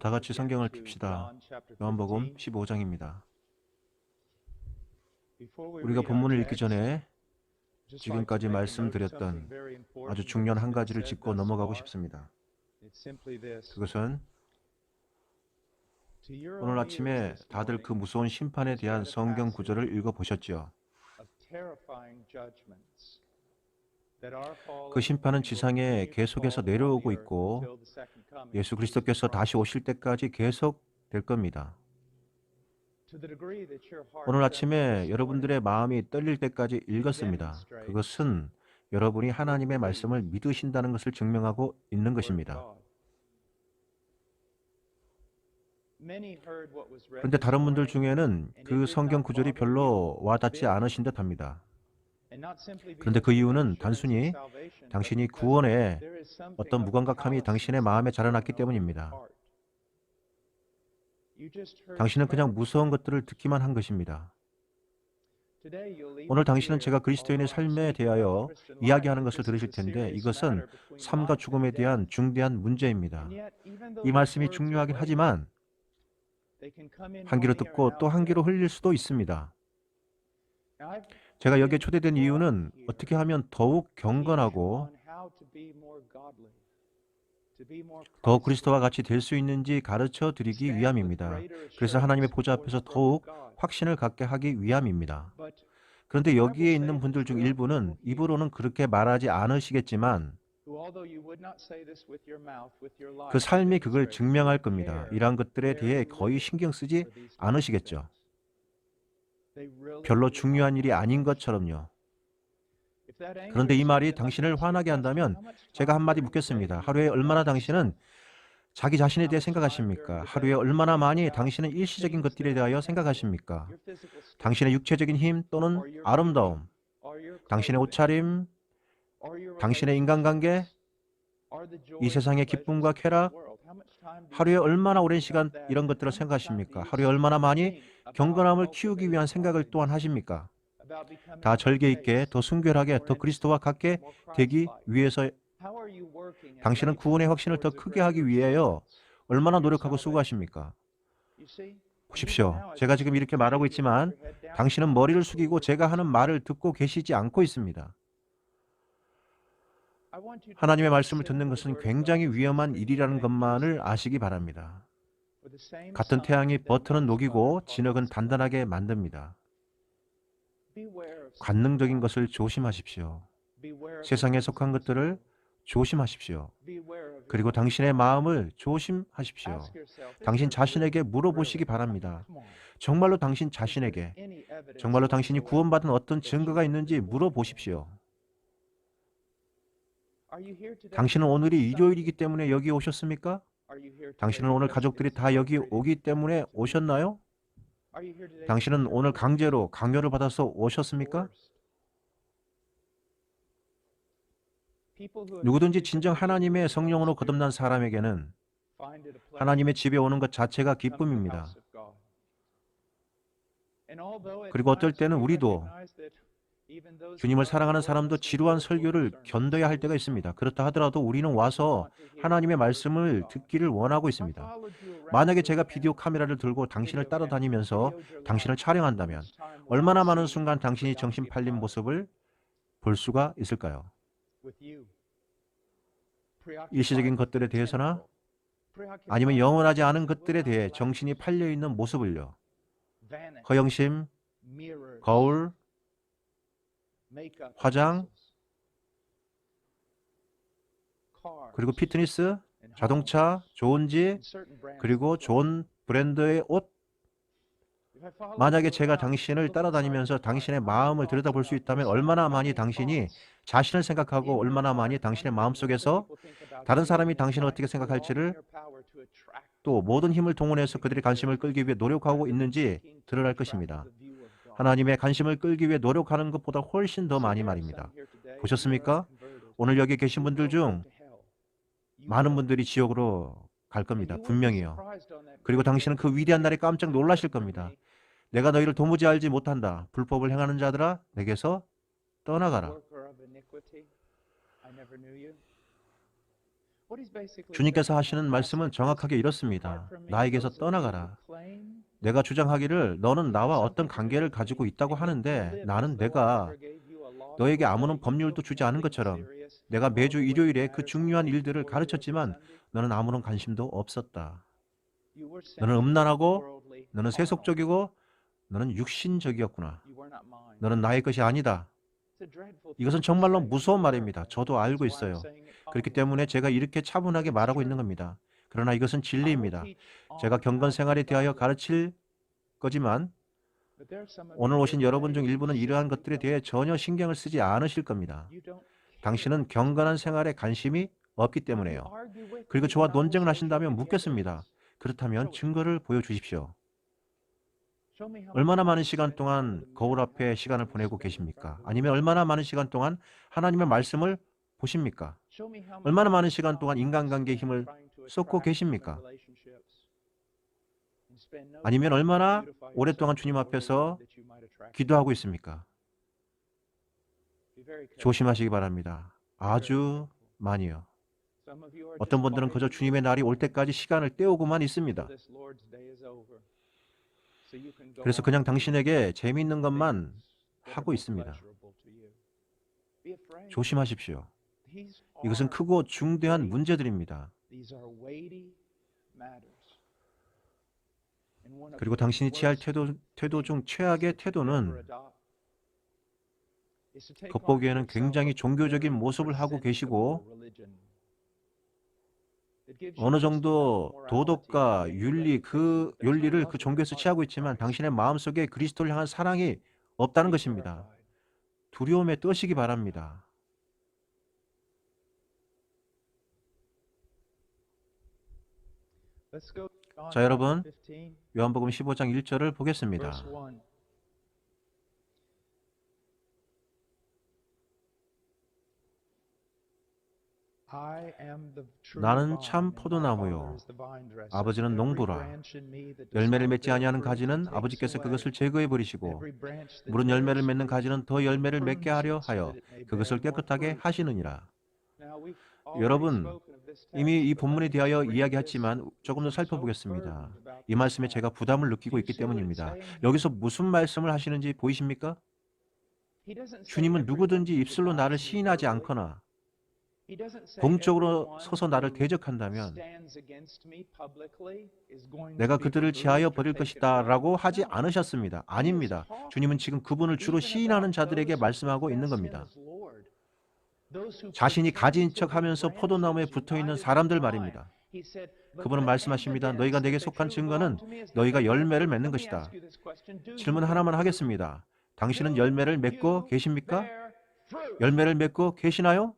다 같이 성경을 펴시다. 요한복음 15장입니다. 우리가 본문을 읽기 전에 지금까지 말씀드렸던 아주 중요한 한 가지를 짚고 넘어가고 싶습니다. 그것은 오늘 아침에 다들 그 무서운 심판에 대한 성경 구절을 읽어보셨죠? 그 심판은 지상에 계속해서 내려오고 있고 예수 그리스도께서 다시 오실 때까지 계속 될 겁니다. 오늘 아침에 여러분들의 마음이 떨릴 때까지 읽었습니다. 그것은 여러분이 하나님의 말씀을 믿으신다는 것을 증명하고 있는 것입니다. 그런데 다른 분들 중에는 그 성경 구절이 별로 와닿지 않으신 듯합니다. 그런데 그 이유는 단순히 당신이 구원에 어떤 무감각함이 당신의 마음에 자라났기 때문입니다. 당신은 그냥 무서운 것들을 듣기만 한 것입니다. 오늘 당신은 제가 그리스도인의 삶에 대하여 이야기하는 것을 들으실 텐데 이것은 삶과 죽음에 대한 중대한 문제입니다. 이 말씀이 중요하긴 하지만 한 귀로 듣고 또 한 귀로 흘릴 수도 있습니다. 제가 여기에 초대된 이유는 어떻게 하면 더욱 경건하고 더 그리스도와 같이 될 수 있는지 가르쳐 드리기 위함입니다. 그래서 하나님의 보좌 앞에서 더욱 확신을 갖게 하기 위함입니다. 그런데 여기에 있는 분들 중 일부는 입으로는 그렇게 말하지 않으시겠지만 그 삶이 그걸 증명할 겁니다. 이러한 것들에 대해 거의 신경 쓰지 않으시겠죠. 별로 중요한 일이 아닌 것처럼요. 그런데 이 말이 당신을 화나게 한다면 제가 한마디 묻겠습니다. 하루에 얼마나 당신은 자기 자신에 대해 생각하십니까? 하루에 얼마나 많이 당신은 일시적인 것들에 대하여 생각하십니까? 당신의 육체적인 힘 또는 아름다움, 당신의 옷차림, 당신의 인간관계, 이 세상의 기쁨과 쾌락, 하루에 얼마나 오랜 시간 이런 것들을 생각하십니까? 하루에 얼마나 많이 경건함을 키우기 위한 생각을 또한 하십니까? 다 절개 있게, 더 순결하게, 더 그리스도와 같게 되기 위해서 당신은 구원의 확신을 더 크게 하기 위하여 얼마나 노력하고 수고하십니까? 보십시오. 제가 지금 이렇게 말하고 있지만 당신은 머리를 숙이고 제가 하는 말을 듣고 계시지 않고 있습니다. 하나님의 말씀을 듣는 것은 굉장히 위험한 일이라는 것만을 아시기 바랍니다. 같은 태양이 버튼은 녹이고 진흙은 단단하게 만듭니다. 관능적인 것을 조심하십시오. 세상에 속한 것들을 조심하십시오. 그리고 당신의 마음을 조심하십시오. 당신 자신에게 물어보시기 바랍니다. 정말로 당신 자신에게, 정말로 당신이 구원받은 어떤 증거가 있는지 물어보십시오. 당신은 오늘이 일요일이기 때문에 여기 오셨습니까? 당신은 오늘 가족들이 다 여기 오기 때문에 오셨나요? 당신은 오늘 강제로 강요를 받아서 오셨습니까? 누구든지 진정 하나님의 성령으로 거듭난 사람에게는 하나님의 집에 오는 것 자체가 기쁨입니다. 그리고 어떨 때는 우리도 주님을 사랑하는 사람도 지루한 설교를 견뎌야 할 때가 있습니다. 그렇다 하더라도 우리는 와서 하나님의 말씀을 듣기를 원하고 있습니다. 만약에 제가 비디오 카메라를 들고 당신을 따라다니면서 당신을 촬영한다면 얼마나 많은 순간 당신이 정신 팔린 모습을 볼 수가 있을까요? 일시적인 것들에 대해서나 아니면 영원하지 않은 것들에 대해 정신이 팔려 있는 모습을요. 허영심, 거울, 화장, 그리고 피트니스, 자동차, 좋은 집, 그리고 좋은 브랜드의 옷. 만약에 제가 당신을 따라다니면서 당신의 마음을 들여다볼 수 있다면 얼마나 많이 당신이 자신을 생각하고 얼마나 많이 당신의 마음속에서 다른 사람이 당신을 어떻게 생각할지를 또 모든 힘을 동원해서 그들의 관심을 끌기 위해 노력하고 있는지 드러날 것입니다. 하나님의 관심을 끌기 위해 노력하는 것보다 훨씬 더 많이 말입니다. 보셨습니까? 오늘 여기 계신 분들 중 많은 분들이 지옥으로 갈 겁니다. 분명히요. 그리고 당신은 그 위대한 날에 깜짝 놀라실 겁니다. 내가 너희를 도무지 알지 못한다. 불법을 행하는 자들아, 내게서 떠나가라. 주님께서 하시는 말씀은 정확하게 이렇습니다. 나에게서 떠나가라. 내가 주장하기를 너는 나와 어떤 관계를 가지고 있다고 하는데 나는 내가 너에게 아무런 법률도 주지 않은 것처럼 내가 매주 일요일에 그 중요한 일들을 가르쳤지만 너는 아무런 관심도 없었다. 너는 음란하고 너는 세속적이고 너는 육신적이었구나. 너는 나의 것이 아니다. 이것은 정말로 무서운 말입니다. 저도 알고 있어요. 그렇기 때문에 제가 이렇게 차분하게 말하고 있는 겁니다. 그러나 이것은 진리입니다. 제가 경건 생활에 대하여 가르칠 거지만 오늘 오신 여러분 중 일부는 이러한 것들에 대해 전혀 신경을 쓰지 않으실 겁니다. 당신은 경건한 생활에 관심이 없기 때문에요. 그리고 저와 논쟁을 하신다면 묻겠습니다. 그렇다면 증거를 보여주십시오. 얼마나 많은 시간 동안 거울 앞에 시간을 보내고 계십니까? 아니면 얼마나 많은 시간 동안 하나님의 말씀을 보십니까? 얼마나 많은 시간 동안 인간관계에 힘을 쏟고 계십니까? 아니면 얼마나 오랫동안 주님 앞에서 기도하고 있습니까? 조심하시기 바랍니다. 아주 많이요. 어떤 분들은 그저 주님의 날이 올 때까지 시간을 때우고만 있습니다. 그래서 그냥 당신에게 재미있는 것만 하고 있습니다. 조심하십시오. 이것은 크고 중대한 문제들입니다. 그리고 당신이 취할 태도 중 최악의 태도는 겉보기에는 굉장히 종교적인 모습을 하고 계시고 어느 정도 도덕과 윤리를 그 종교에서 취하고 있지만 당신의 마음속에 그리스도를 향한 사랑이 없다는 것입니다. 두려움에 떠시기 바랍니다. 자, 여러분, 요한복음 15장 1절을 보겠습니다. 나는 참 포도나무요 아버지는 농부라. 열매를 맺지 아니하는 가지는 아버지께서 그것을 제거해 버리시고 무른 열매를 맺는 가지는 더 열매를 맺게 하려 하여 그것을 깨끗하게 하시느니라. 여러분, 이미 이 본문에 대하여 이야기했지만 조금 더 살펴보겠습니다. 이 말씀에 제가 부담을 느끼고 있기 때문입니다. 여기서 무슨 말씀을 하시는지 보이십니까? 주님은 누구든지 입술로 나를 시인하지 않거나 공적으로 서서 나를 대적한다면 내가 그들을 제하여 버릴 것이다 라고 하지 않으셨습니다. 아닙니다. 주님은 지금 그분을 주로 시인하는 자들에게 말씀하고 있는 겁니다. 자신이 가진 척하면서 포도나무에 붙어있는 사람들 말입니다. 그분은 말씀하십니다. 너희가 내게 속한 증거는 너희가 열매를 맺는 것이다. 질문 하나만 하겠습니다. 당신은 열매를 맺고 계십니까? 열매를 맺고 계시나요?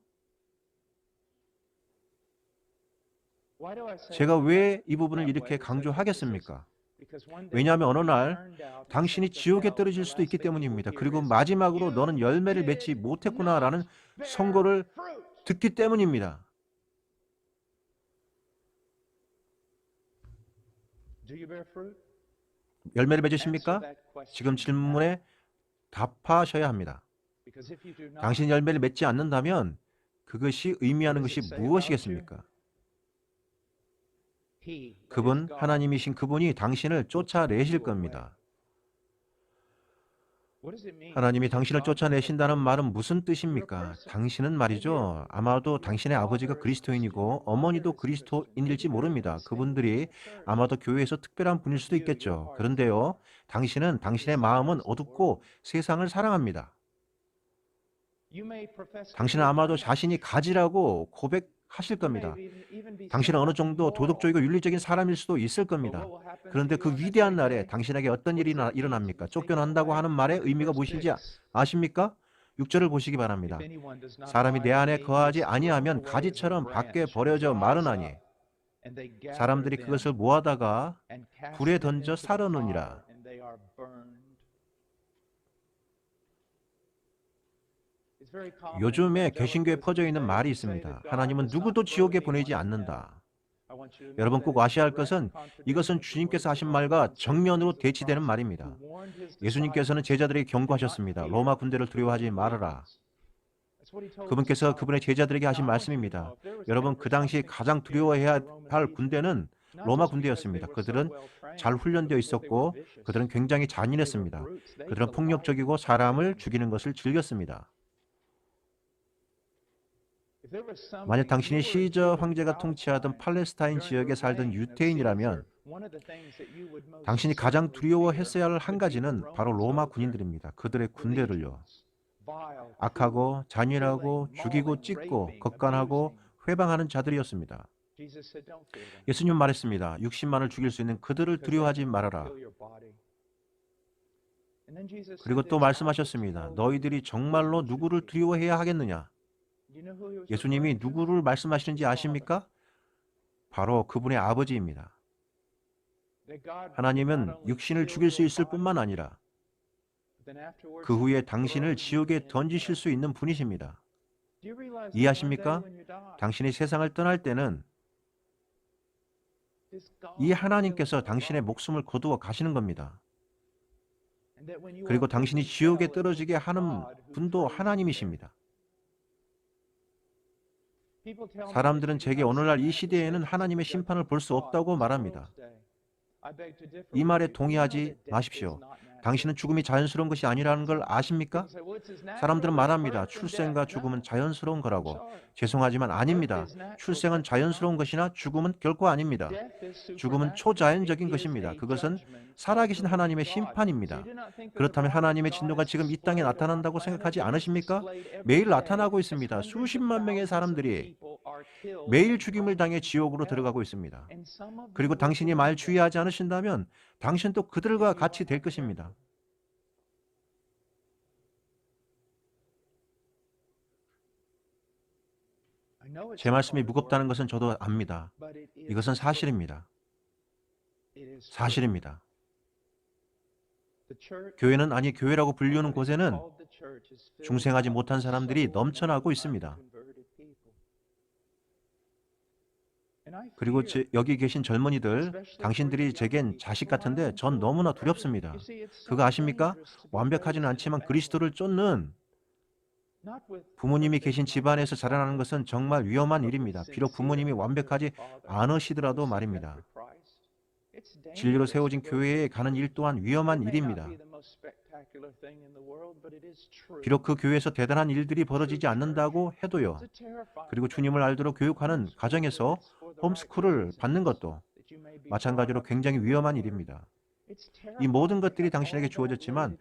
제가 왜 이 부분을 이렇게 강조하겠습니까? 왜냐하면 어느 날 당신이 지옥에 떨어질 수도 있기 때문입니다. 그리고 마지막으로 너는 열매를 맺지 못했구나라는 선고를 듣기 때문입니다. 열매를 맺으십니까? 지금 질문에 답하셔야 합니다. 당신이 열매를 맺지 않는다면 그것이 의미하는 것이 무엇이겠습니까? 그분, 하나님이신 그분이 당신을 쫓아내실 겁니다. 하나님이 당신을 쫓아내신다는 말은 무슨 뜻입니까? 당신은 말이죠. 아마도 당신의 아버지가 그리스도인이고 어머니도 그리스도인일지 모릅니다. 그분들이 아마도 교회에서 특별한 분일 수도 있겠죠. 그런데요, 당신의 마음은 어둡고 세상을 사랑합니다. 당신은 아마도 자신이 가지라고 고백하실 겁니다. 당신은 어느 정도 도덕적이고 윤리적인 사람일 수도 있을 겁니다. 그런데 그 위대한 날에 당신에게 어떤 일이 일어납니까? 쫓겨난다고 하는 말의 의미가 무엇인지 아십니까? 6절을 보시기 바랍니다. 사람이 내 안에 거하지 아니하면 가지처럼 밖에 버려져 마르나니 사람들이 그것을 모아다가 불에 던져 사르느니라. 요즘에 개신교에 퍼져 있는 말이 있습니다. 하나님은 누구도 지옥에 보내지 않는다. 여러분 꼭 아셔야 할 것은 이것은 주님께서 하신 말과 정면으로 대치되는 말입니다. 예수님께서는 제자들에게 경고하셨습니다. 로마 군대를 두려워하지 말아라. 그분께서 그분의 제자들에게 하신 말씀입니다. 여러분, 그 당시 가장 두려워해야 할 군대는 로마 군대였습니다. 그들은 잘 훈련되어 있었고 그들은 굉장히 잔인했습니다. 그들은 폭력적이고 사람을 죽이는 것을 즐겼습니다. 만약 당신이 시저 황제가 통치하던 팔레스타인 지역에 살던 유태인이라면 당신이 가장 두려워했어야 할 한 가지는 바로 로마 군인들입니다. 그들의 군대를요. 악하고 잔인하고 죽이고 찢고 겁간하고 회방하는 자들이었습니다. 예수님 말했습니다. 60만을 죽일 수 있는 그들을 두려워하지 말아라. 그리고 또 말씀하셨습니다. 너희들이 정말로 누구를 두려워해야 하겠느냐? 예수님이 누구를 말씀하시는지 아십니까? 바로 그분의 아버지입니다. 하나님은 육신을 죽일 수 있을 뿐만 아니라 그 후에 당신을 지옥에 던지실 수 있는 분이십니다. 이해하십니까? 당신이 세상을 떠날 때는 이 하나님께서 당신의 목숨을 거두어 가시는 겁니다. 그리고 당신이 지옥에 떨어지게 하는 분도 하나님이십니다. 사람들은 제게 오늘날 이 시대에는 하나님의 심판을 볼 수 없다고 말합니다. 이 말에 동의하지 마십시오. 당신은 죽음이 자연스러운 것이 아니라는 걸 아십니까? 사람들은 말합니다. 출생과 죽음은 자연스러운 거라고. 죄송하지만 아닙니다. 출생은 자연스러운 것이나 죽음은 결코 아닙니다. 죽음은 초자연적인 것입니다. 그것은 살아계신 하나님의 심판입니다. 그렇다면 하나님의 진노가 지금 이 땅에 나타난다고 생각하지 않으십니까? 매일 나타나고 있습니다. 수십만 명의 사람들이 매일 죽임을 당해 지옥으로 들어가고 있습니다. 그리고 당신이 말 주의하지 않으신다면 당신도 그들과 같이 될 것입니다. 제 말씀이 무겁다는 것은 저도 압니다. 이것은 사실입니다. 사실입니다. 교회는, 아니 교회라고 불리우는 곳에는 중생하지 못한 사람들이 넘쳐나고 있습니다. 그리고 여기 계신 젊은이들, 당신들이 제겐 자식 같은데 전 너무나 두렵습니다. 그거 아십니까? 완벽하지는 않지만 그리스도를 쫓는 부모님이 계신 집안에서 자라나는 것은 정말 위험한 일입니다. 비록 부모님이 완벽하지 않으시더라도 말입니다. 진리로 세워진 교회에 가는 일 또한 위험한 일입니다. 비록 그 교회에서 대단한 일들이 벌어지지 않는다고 해도요. 그리고 주님을 알도록 교육하는 가정에서 홈스쿨을 받는 것도 마찬가지로 굉장히 위험한 일입니다. 이 모든 것들이 당신에게 주어졌지만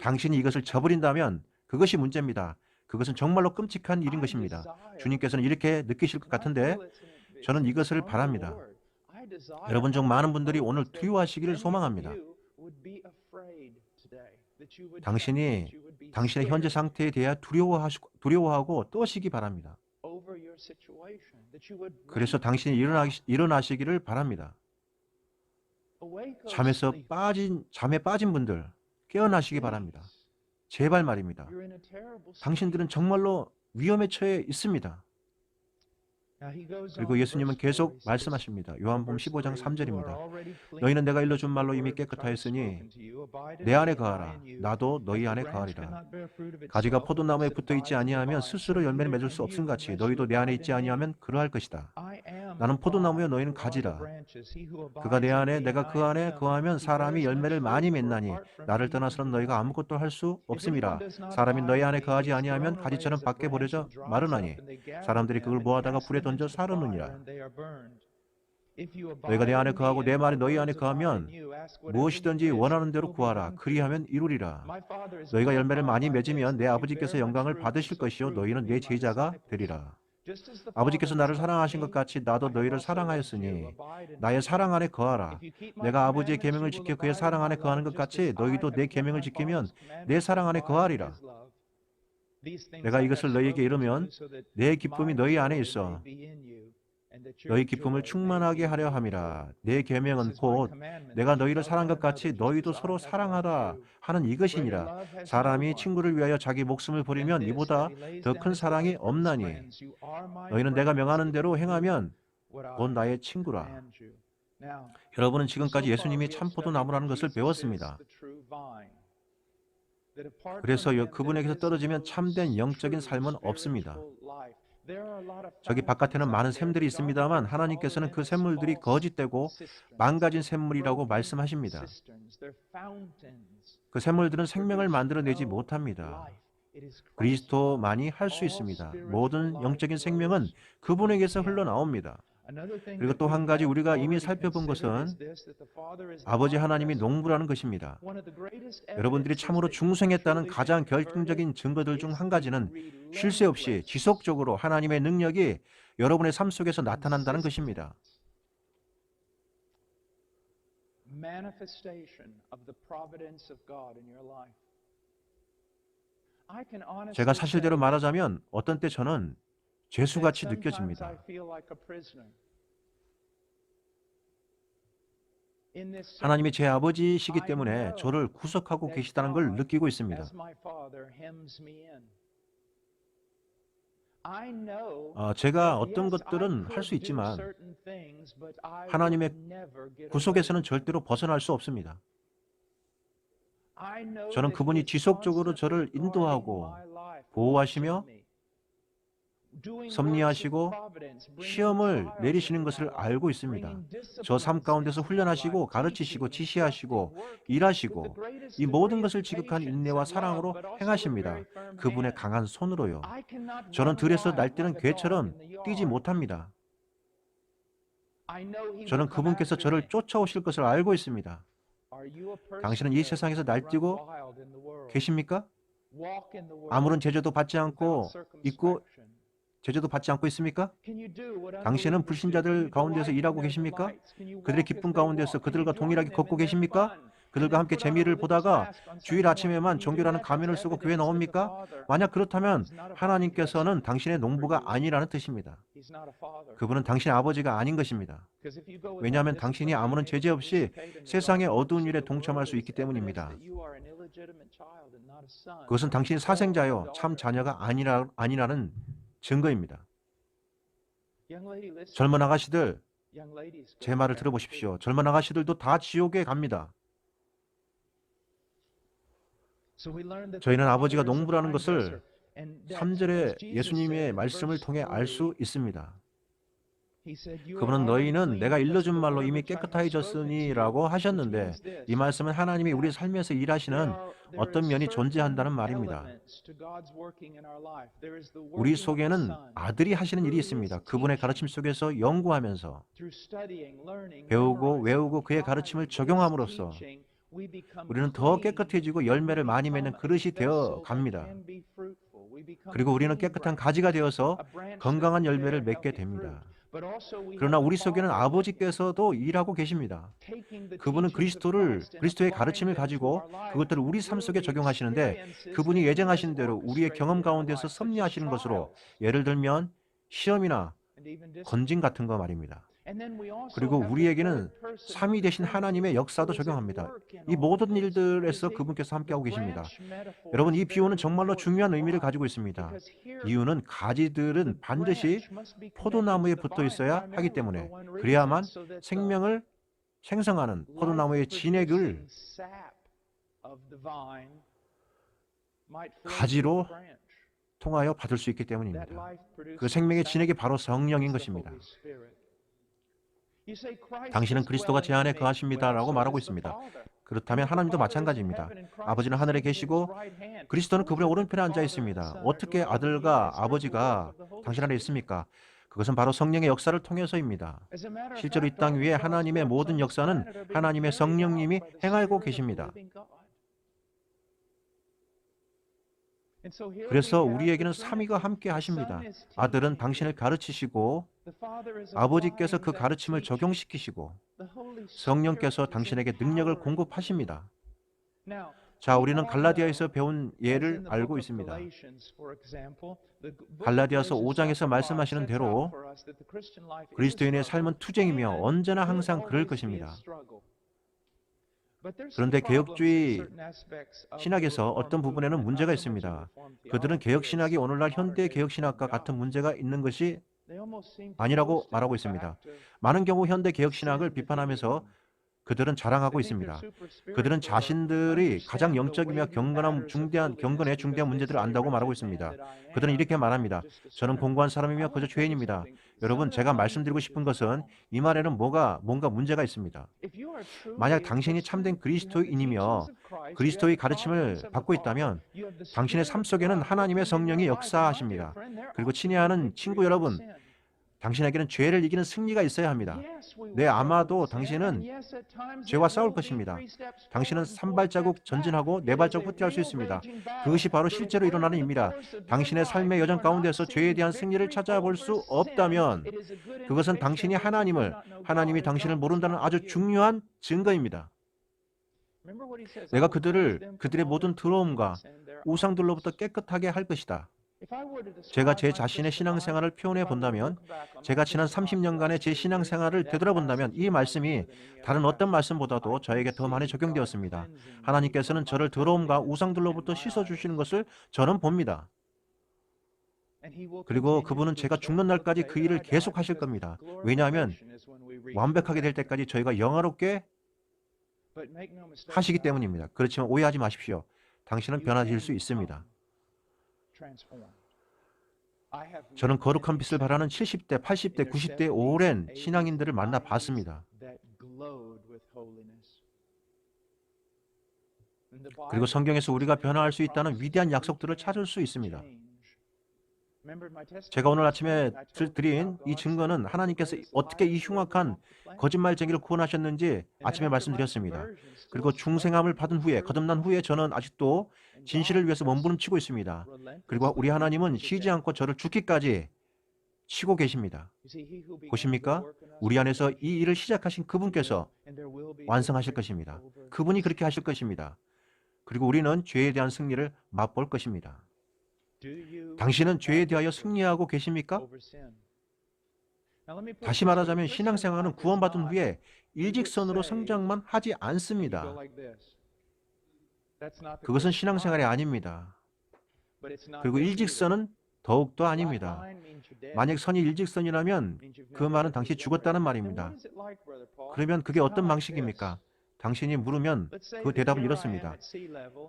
당신이 이것을 저버린다면 그것이 문제입니다. 그것은 정말로 끔찍한 일인 것입니다. 주님께서는 이렇게 느끼실 것 같은데 저는 이것을 바랍니다. 여러분 중 많은 분들이 오늘 두려워하시기를 소망합니다. 당신이 당신의 현재 상태에 대해 두려워하고 떠시기 바랍니다. 그래서 당신이 일어나시기를 바랍니다. 잠에 빠진 분들 깨어나시기 바랍니다. 제발 말입니다. 당신들은 정말로 위험에 처해 있습니다. 그리고 예수님은 계속 말씀하십니다. 요한복음 15장 3절입니다. 너희는 내가 일러준 말로 이미 깨끗하였으니 내 안에 거하라. 나도 너희 안에 거하리라. 가지가 포도나무에 붙어 있지 아니하면 스스로 열매를 맺을 수 없음같이 너희도 내 안에 있지 아니하면 그러할 것이다. 나는 포도나무여 너희는 가지라. 그가 내 안에 내가 그 안에 거하면 사람이 열매를 많이 맺나니 나를 떠나서는 너희가 아무것도 할 수 없음이라. 사람이 너희 안에 거하지 아니하면 가지처럼 밖에 버려져 마르나니 사람들이 그걸 모아다가 불에 던져 사르느니라. 너희가 내 안에 거하고 내 말이 너희 안에 거하면 무엇이든지 원하는 대로 구하라. 그리하면 이루리라. 너희가 열매를 많이 맺으면 내 아버지께서 영광을 받으실 것이요 너희는 내 제자가 되리라. 아버지께서 나를 사랑하신 것 같이 나도 너희를 사랑하였으니 나의 사랑 안에 거하라. 내가 아버지의 계명을 지켜 그의 사랑 안에 거하는 것 같이 너희도 내 계명을 지키면 내 사랑 안에 거하리라. 내가 이것을 너희에게 이르면 내 기쁨이 너희 안에 있어 너희 기쁨을 충만하게 하려 함이라. 내 계명은 곧 내가 너희를 사랑한 것 같이 너희도 서로 사랑하라 하는 이것이니라. 사람이 친구를 위하여 자기 목숨을 버리면 이보다 더 큰 사랑이 없나니 너희는 내가 명하는 대로 행하면 곧 나의 친구라. 여러분은 지금까지 예수님이 참포도나무라는 것을 배웠습니다. 그래서 그분에게서 떨어지면 참된 영적인 삶은 없습니다. 저기 바깥에는 많은 샘들이 있습니다만 하나님께서는 그 샘물들이 거짓되고 망가진 샘물이라고 말씀하십니다. 그 샘물들은 생명을 만들어내지 못합니다. 그리스도만이 할 수 있습니다. 모든 영적인 생명은 그분에게서 흘러나옵니다. 그리고 또 한 가지 우리가 이미 살펴본 것은 아버지 하나님이 농부라는 것입니다. 여러분들이 참으로 중생했다는 가장 결정적인 증거들 중 한 가지는 쉴 새 없이 지속적으로 하나님의 능력이 여러분의 삶 속에서 나타난다는 것입니다. 제가 사실대로 말하자면 어떤 때 저는 죄수같이 느껴집니다. 하나님이 제 아버지이시기 때문에 저를 구속하고 계시다는 걸 느끼고 있습니다. 제가 어떤 것들은 할 수 있지만 하나님의 구속에서는 절대로 벗어날 수 없습니다. 저는 그분이 지속적으로 저를 인도하고 보호하시며 섭리하시고 시험을 내리시는 것을 알고 있습니다. 저 삶 가운데서 훈련하시고 가르치시고 지시하시고 일하시고 이 모든 것을 지극한 인내와 사랑으로 행하십니다. 그분의 강한 손으로요. 저는 들에서 날뛰는 괴처럼 뛰지 못합니다. 저는 그분께서 저를 쫓아오실 것을 알고 있습니다. 당신은 이 세상에서 날뛰고 계십니까? 아무런 제재도 받지 않고 있고 제재도 받지 않고 있습니까? 당신은 불신자들 가운데서 일하고 계십니까? 그들의 기쁨 가운데서 그들과 동일하게 걷고 계십니까? 그들과 함께 재미를 보다가 주일 아침에만 종교라는 가면을 쓰고 교회 나옵니까? 만약 그렇다면 하나님께서는 당신의 농부가 아니라는 뜻입니다. 그분은 당신의 아버지가 아닌 것입니다. 왜냐하면 당신이 아무런 제재 없이 세상의 어두운 일에 동참할 수 있기 때문입니다. 그것은 당신이 사생자요 참 자녀가 아니라는 증거입니다. 젊은 아가씨들, 제 말을 들어보십시오. 젊은 아가씨들도 다 지옥에 갑니다. 저희는 아버지가 농부라는 것을 3절의 예수님의 말씀을 통해 알 수 있습니다. 그분은 너희는 내가 일러준 말로 이미 깨끗해졌으니 라고 하셨는데 이 말씀은 하나님이 우리 삶에서 일하시는 어떤 면이 존재한다는 말입니다. 우리 속에는 아들이 하시는 일이 있습니다. 그분의 가르침 속에서 연구하면서 배우고 외우고 그의 가르침을 적용함으로써 우리는 더 깨끗해지고 열매를 많이 맺는 그릇이 되어 갑니다. 그리고 우리는 깨끗한 가지가 되어서 건강한 열매를 맺게 됩니다. 그러나 우리 속에는 아버지께서도 일하고 계십니다. 그분은 그리스도의 가르침을 가지고 그것들을 우리 삶 속에 적용하시는데 그분이 예정하신 대로 우리의 경험 가운데서 섭리하시는 것으로 예를 들면 시험이나 건진 같은 거 말입니다. 그리고 우리에게는 삼위 되신 하나님의 역사도 적용합니다. 이 모든 일들에서 그분께서 함께하고 계십니다. 여러분, 이 비유는 정말로 중요한 의미를 가지고 있습니다. 이유는 가지들은 반드시 포도나무에 붙어 있어야 하기 때문에 그래야만 생명을 생성하는 포도나무의 진액을 가지로 통하여 받을 수 있기 때문입니다. 그 생명의 진액이 바로 성령인 것입니다. 당신은 그리스도가 제 안에 거하십니다 라고 말하고 있습니다. 그렇다면 하나님도 마찬가지입니다. 아버지는 하늘에 계시고 그리스도는 그분의 오른편에 앉아 있습니다. 어떻게 아들과 아버지가 당신 안에 있습니까? 그것은 바로 성령의 역사를 통해서입니다. 실제로 이 땅 위에 하나님의 모든 역사는 하나님의 성령님이 행하고 계십니다. 그래서 우리에게는 삼위가 함께 하십니다. 아들은 당신을 가르치시고 아버지께서 그 가르침을 적용시키시고 성령께서 당신에게 능력을 공급하십니다. 자, 우리는 갈라디아에서 배운 예를 알고 있습니다. 갈라디아서 5장에서 말씀하시는 대로 그리스도인의 삶은 투쟁이며 언제나 항상 그럴 것입니다. 그런데 개혁주의 신학에서 어떤 부분에는 문제가 있습니다. 그들은 개혁신학이 오늘날 현대 개혁신학과 같은 문제가 있는 것이 아니라고 말하고 있습니다. 많은 경우 현대 개혁신학을 비판하면서 그들은 자랑하고 있습니다. 그들은 자신들이 가장 영적이며 경건의 중대한 문제들을 안다고 말하고 있습니다. 그들은 이렇게 말합니다. 저는 공고한 사람이며 그저 죄인입니다. 여러분, 제가 말씀드리고 싶은 것은 이 말에는 뭔가 문제가 있습니다. 만약 당신이 참된 그리스도인이며 그리스도의 가르침을 받고 있다면 당신의 삶 속에는 하나님의 성령이 역사하십니다. 그리고 친애하는 친구 여러분, 당신에게는 죄를 이기는 승리가 있어야 합니다. 네, 아마도 당신은 죄와 싸울 것입니다. 당신은 3발자국 전진하고 4발자국 후퇴할 수 있습니다. 그것이 바로 실제로 일어나는 일입니다. 당신의 삶의 여정 가운데서 죄에 대한 승리를 찾아볼 수 없다면 그것은 당신이 하나님이 당신을 모른다는 아주 중요한 증거입니다. 내가 그들의 모든 더러움과 우상들로부터 깨끗하게 할 것이다. 제가 제 자신의 신앙생활을 표현해 본다면, 제가 지난 30년간의 제 신앙생활을 되돌아본다면 이 말씀이 다른 어떤 말씀보다도 저에게 더 많이 적용되었습니다. 하나님께서는 저를 더러움과 우상들로부터 씻어주시는 것을 저는 봅니다. 그리고 그분은 제가 죽는 날까지 그 일을 계속하실 겁니다. 왜냐하면 완벽하게 될 때까지 저희가 영화롭게 하시기 때문입니다. 그렇지만 오해하지 마십시오. 당신은 변화될 수 있습니다. 저는 거룩한 빛을 바라는 70대, 80대, 90대의 오랜 신앙인들을 만나 봤습니다. 그리고 성경에서 우리가 변화할 수 있다는 위대한 약속들을 찾을 수 있습니다. 제가 오늘 아침에 드린 이 증거는 하나님께서 어떻게 이 흉악한 거짓말쟁이를 구원하셨는지 아침에 말씀드렸습니다. 그리고 중생함을 받은 후에, 거듭난 후에 저는 아직도 진실을 위해서 몸부림치고 있습니다. 그리고 우리 하나님은 쉬지 않고 저를 죽기까지 치고 계십니다. 보십니까? 우리 안에서 이 일을 시작하신 그분께서 완성하실 것입니다. 그분이 그렇게 하실 것입니다. 그리고 우리는 죄에 대한 승리를 맛볼 것입니다. 당신은 죄에 대하여 승리하고 계십니까? 다시 말하자면 신앙생활은 구원받은 후에 일직선으로 성장만 하지 않습니다. 그것은 신앙생활이 아닙니다. 그리고 일직선은 더욱더 아닙니다. 만약 선이 일직선이라면 그 말은 당신이 죽었다는 말입니다. 그러면 그게 어떤 방식입니까? 당신이 물으면 그 대답은 이렇습니다.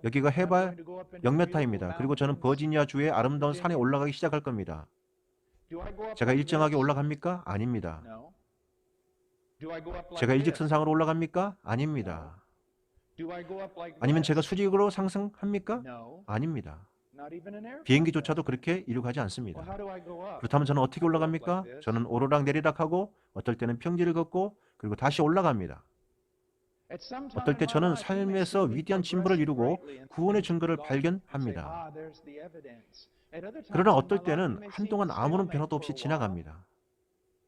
여기가 해발 0m입니다. 그리고 저는 버지니아 주의 아름다운 산에 올라가기 시작할 겁니다. 제가 일정하게 올라갑니까? 아닙니다. 제가 일직선상으로 올라갑니까? 아닙니다. 아니면 제가 수직으로 상승합니까? 아닙니다. 비행기조차도 그렇게 이륙하지 않습니다. 그렇다면 저는 어떻게 올라갑니까? 저는 오르락 내리락하고 어떨 때는 평지를 걷고 그리고 다시 올라갑니다. 어떨 때 저는 삶에서 위대한 진보를 이루고 구원의 증거를 발견합니다. 그러나 어떨 때는 한동안 아무런 변화도 없이 지나갑니다.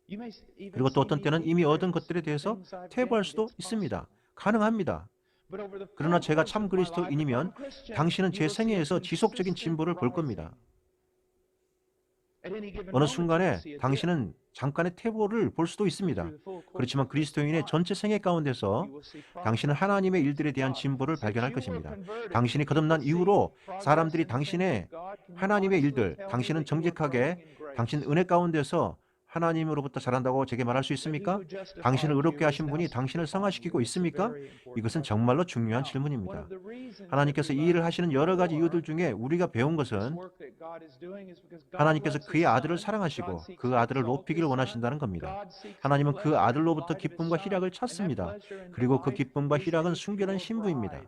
그리고 또 어떤 때는 이미 얻은 것들에 대해서 퇴보할 수도 있습니다. 가능합니다. 그러나 제가 참 그리스도인이면 당신은 제 생애에서 지속적인 진보를 볼 겁니다. 어느 순간에 당신은 잠깐의 퇴보를 볼 수도 있습니다. 그렇지만 그리스도인의 전체 생애 가운데서 당신은 하나님의 일들에 대한 진보를 발견할 것입니다. 당신이 거듭난 이후로 사람들이 당신의 하나님의 일들, 당신은 정직하게 당신 은혜 가운데서 하나님으로부터 자란다고 제게 말할 수 있습니까? 당신을 의롭게 하신 분이 당신을 성화시키고 있습니까? 이것은 정말로 중요한 질문입니다. 하나님께서 이 일을 하시는 여러 가지 이유들 중에 우리가 배운 것은 하나님께서 그의 아들을 사랑하시고 그 아들을 높이기를 원하신다는 겁니다. 하나님은 그 아들로부터 기쁨과 희락을 찾습니다. 그리고 그 기쁨과 희락은 순결한 신부입니다.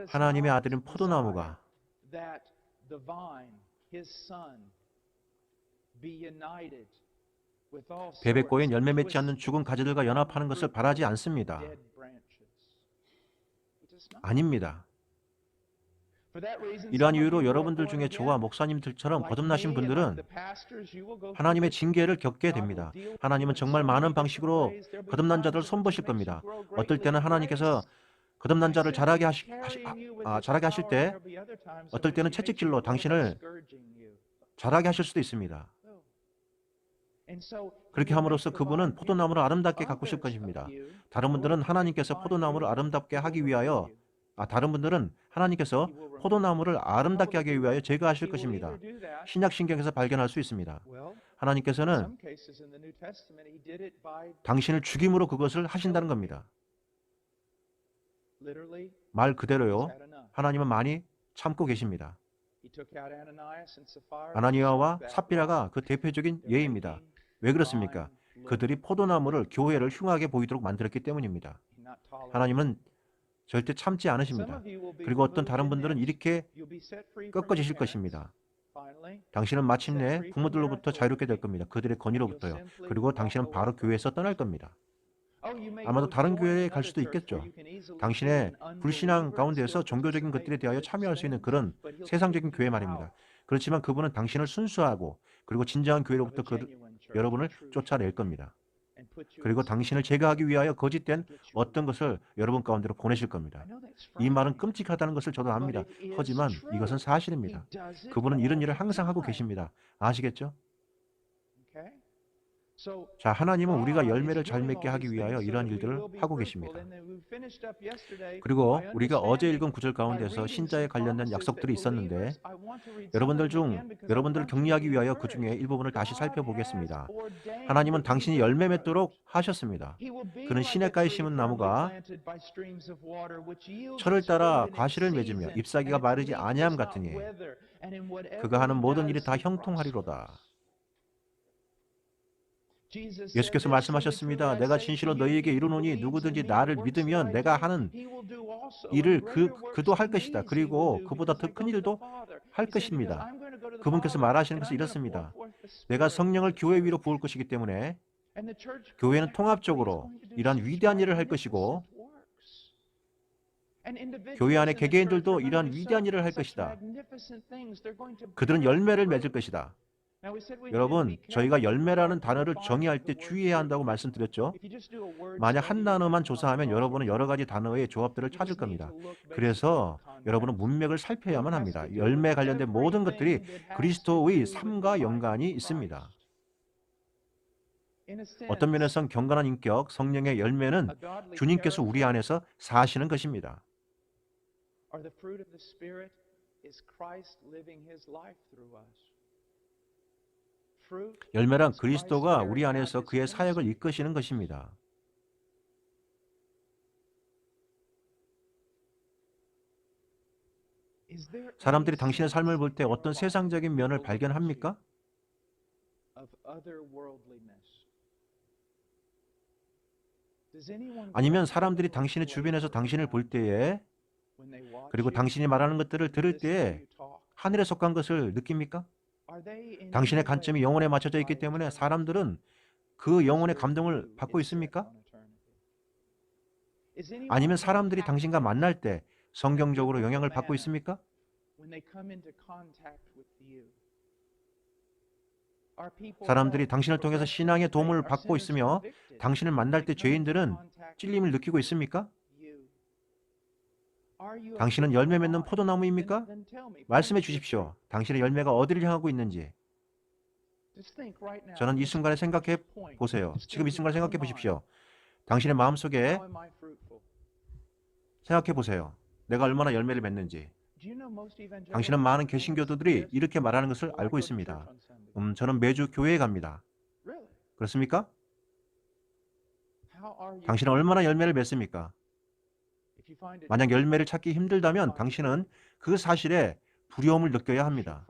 하나님의 아들인 포도나무가 배에 꼬인 열매 맺지 않는 죽은 가지들과 연합하는 것을 바라지 않습니다. 아닙니다. 이러한 이유로 여러분들 중에 저와 목사님들처럼 거듭나신 분들은 하나님의 징계를 겪게 됩니다. 하나님은 정말 많은 방식으로 거듭난 자들을 손보실 겁니다. 어떨 때는 하나님께서 거듭난 자를 자라게 하실 때 어떨 때는 채찍질로 당신을 자라게 하실 수도 있습니다. 그렇게 함으로써 그분은 포도나무를 아름답게 가꾸실 것입니다. 다른 분들은 하나님께서 포도나무를 아름답게 하기 위하여 다른 분들은 하나님께서 포도나무를 아름답게 하기 위하여 제거하실 것입니다. 신약 신경에서 발견할 수 있습니다. 하나님께서는 당신을 죽임으로 그것을 하신다는 겁니다. 말 그대로요. 하나님은 많이 참고 계십니다. 아나니아와 삽비라가 그 대표적인 예입니다. 왜 그렇습니까? 그들이 포도나무를 교회를 흉하게 보이도록 만들었기 때문입니다. 하나님은 절대 참지 않으십니다. 그리고 어떤 다른 분들은 이렇게 꺾어지실 것입니다. 당신은 마침내 부모들로부터 자유롭게 될 겁니다. 그들의 권위로부터요. 그리고 당신은 바로 교회에서 떠날 겁니다. 아마도 다른 교회에 갈 수도 있겠죠. 당신의 불신앙 가운데서 종교적인 것들에 대하여 참여할 수 있는 그런 세상적인 교회 말입니다. 그렇지만 그분은 당신을 순수하고 그리고 진정한 교회로부터 여러분을 쫓아낼 겁니다. 그리고 당신을 제거하기 위하여 거짓된 어떤 것을 여러분 가운데로 보내실 겁니다. 이 말은 끔찍하다는 것을 저도 압니다. 하지만 이것은 사실입니다. 그분은 이런 일을 항상 하고 계십니다. 아시겠죠? 자, 하나님은 우리가 열매를 잘 맺게 하기 위하여 이러한 일들을 하고 계십니다. 그리고 우리가 어제 읽은 구절 가운데서 신자에 관련된 약속들이 있었는데 여러분들을 격려하기 위하여 그 중에 일부분을 다시 살펴보겠습니다. 하나님은 당신이 열매 맺도록 하셨습니다. 그는 시냇가에 심은 나무가 철을 따라 과실을 맺으며 잎사귀가 마르지 아니함 같으니 그가 하는 모든 일이 다 형통하리로다. 예수께서 말씀하셨습니다. 내가 진실로 너희에게 이르노니 누구든지 나를 믿으면 내가 하는 일을 그도 할 것이다. 그리고 그보다 더 큰 일도 할 것입니다. 그분께서 말하시는 것은 이렇습니다. 내가 성령을 교회 위로 부을 것이기 때문에 교회는 통합적으로 이러한 위대한 일을 할 것이고 교회 안에 개개인들도 이러한 위대한 일을 할 것이다. 그들은 열매를 맺을 것이다. 여러분, 저희가 열매라는 단어를 정의할 때 주의해야 한다고 말씀드렸죠? 만약 한 단어만 조사하면 여러분은 여러 가지 단어의 조합들을 찾을 겁니다. 그래서 여러분은 문맥을 살펴야만 합니다. 열매에 관련된 모든 것들이 그리스도의 삶과 연관이 있습니다. 어떤 면에선 경건한 인격, 성령의 열매는 주님께서 우리 안에서 사시는 것입니다. 열매란 그리스도가 우리 안에서 그의 사역을 이끄시는 것입니다. 사람들이 당신의 삶을 볼 때 어떤 세상적인 면을 발견합니까? 아니면 사람들이 당신의 주변에서 당신을 볼 때에 그리고 당신이 말하는 것들을 들을 때에 하늘에 속한 것을 느낍니까? 당신의 관점이 영혼에 맞춰져 있기 때문에 사람들은 그 영혼의 감동을 받고 있습니까? 아니면 사람들이 당신과 만날 때 성경적으로 영향을 받고 있습니까? 사람들이 당신을 통해서 신앙의 도움을 받고 있으며 당신을 만날 때 죄인들은 찔림을 느끼고 있습니까? 당신은 열매 맺는 포도나무입니까? 말씀해 주십시오. 당신의 열매가 어디를 향하고 있는지. 저는 이 순간에 생각해 보세요. 지금 이 순간에 생각해 보십시오. 당신의 마음속에 생각해 보세요. 내가 얼마나 열매를 맺는지. 당신은 많은 개신교도들이 이렇게 말하는 것을 알고 있습니다. 저는 매주 교회에 갑니다. 그렇습니까? 당신은 얼마나 열매를 맺습니까? 만약 열매를 찾기 힘들다면 당신은 그 사실에 두려움을 느껴야 합니다.